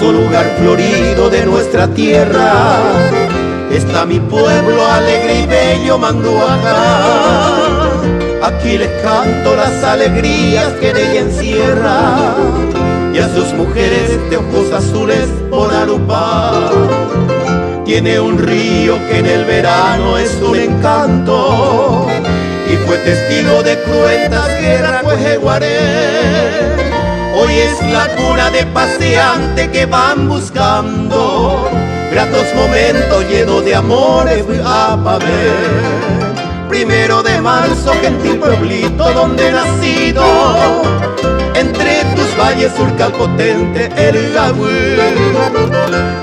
hermoso lugar florido de nuestra tierra, está mi pueblo alegre y bello Manduaca. Aquí les canto las alegrías que en ella encierra, y a sus mujeres de ojos azules por Arupá. Tiene un río que en el verano es un encanto, y fue testigo de cruentas guerras Cuejeguaré. Hoy es la cuna de paseantes que van buscando gratos momentos llenos de amores a ver. 1 de marzo, gentil pueblito donde he nacido, entre tus valles surca el potente el Gahuí.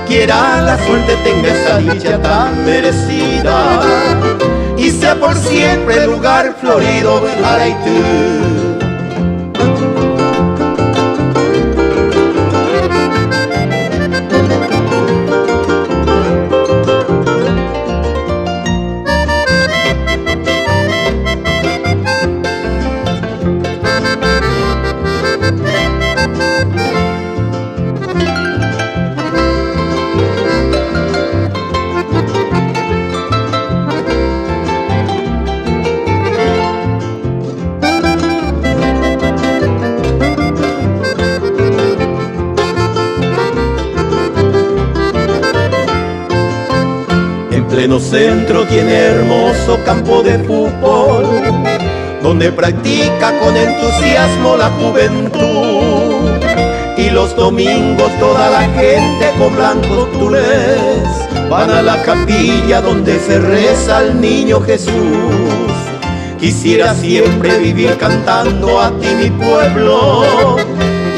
Quiera la suerte tenga esa dicha tan merecida, y sea por siempre el lugar florido Araitú. En pleno centro tiene hermoso campo de fútbol, donde practica con entusiasmo la juventud. Y los domingos toda la gente con blancos tulés van a la capilla donde se reza al niño Jesús. Quisiera siempre vivir cantando a ti mi pueblo,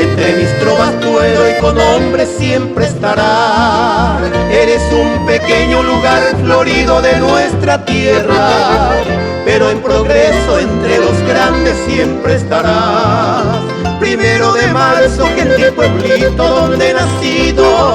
entre mis trovas puedo y con hombres siempre estará. Eres un pequeño lugar florido de nuestra tierra, pero en progreso entre los grandes siempre estarás. 1 de marzo, gentil pueblito donde he nacido,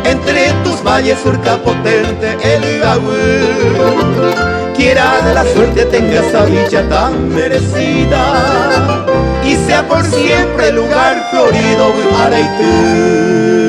entre tus valles surca potente el Gahuí. Quiera de la suerte tenga esa dicha tan merecida, y sea por siempre el lugar florido Araitú.